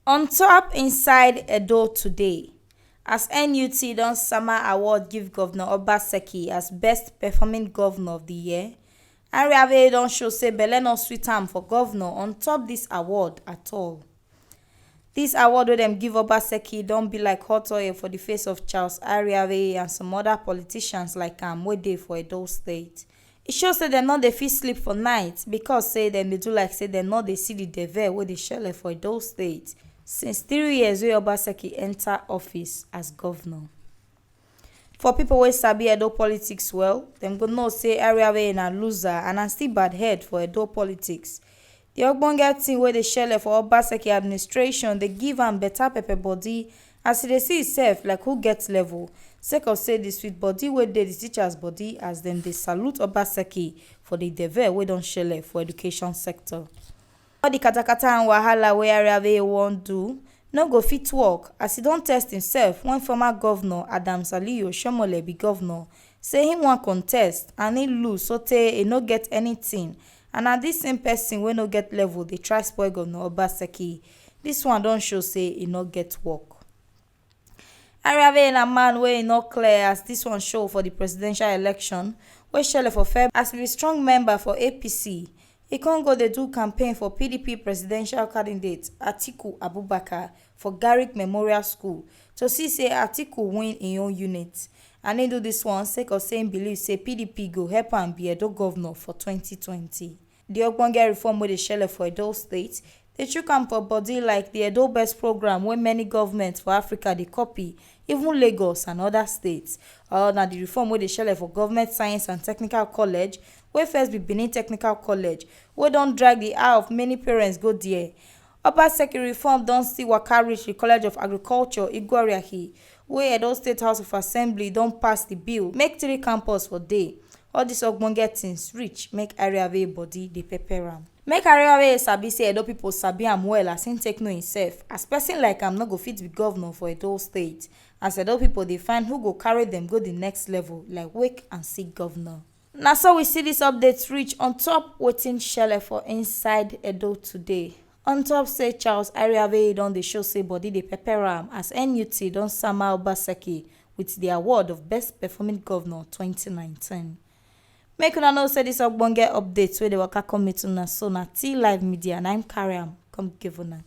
On top inside Edo today, as NUT don summer award give Governor Obaseki as best performing governor of the year, Airhiavbere don show say belle no sweet am for governor on top dis award at all. Dis award wey dem give Obaseki don be like hot oil for the face of Charles Airhiavbere and some other politicians like am wey dey for Edo State. E show say dem no dey fit sleep for night because say dem dey do like say dem no dey see the devil wey dey shele for Edo State since 3 years wey Obaseki enter office as governor. For people wey sabi Edo politics well, dem go know say Airhiavbere na loser and na still bad head for Edo politics. The ogbonge thing wey dey shele for Obaseki administration dey give am better pepper body as e dey see itself like who get level, sake of say the sweet body wey dey the teachers body as dem dey salute Obaseki for the devil wey don shele for education sector. All the katakata and wahala wey Airhiavbere wan do no go fit work as e don test himself when former governor Adams Aliyu Oshiomhole be governor, say him wan contest and he lose sotey e no get anything, and na dis same person wey no get level dey try spoil Governor Obaseki. Dis one don show say e no get work. Airhiavbere na man wey e no clear as dis one show for the presidential election wey shele for February as e be strong member for APC. E con go dey do campaign for PDP presidential candidate Atiku Abubakar for Garrick Memorial School to see say Atiku win im own unit, and he do dis one sake of say im believe say PDP go help am be Edo governor for 2020. The ogbonge reform wey dey shele for Edo State dey chook am for body like the Edo Best program wey many governments for Africa dey copy, even Lagos and other states. Or na the reform wey dey shele for Government Science and Technical College wey first be Benin Technical College wey don drag the eye of many parents go there. Obaseki reform don still waka reach the College of Agriculture Igwariahi wey Edo State House of Assembly don pass the bill make 3 campus for dey. All dis ogbonge things reach make Airhiavbere body dey pepper am. Make Airhiavbere sabi say Edo people sabi am well as him take know himself, as person like am no go fit be governor for Edo State, as Edo people dey find who go carry dem go the next level like wake and see governor. Na so we see dis update reach on top wetin shele for inside Edo today. On top say Charles Airhiavbere don dey show say body dey pepper am as NUT don sama Obaseki with the award of best performing governor 2019. Make una know say dis ogbonge updates wey dey waka come meet una so na T Live Media na im carry am come give una.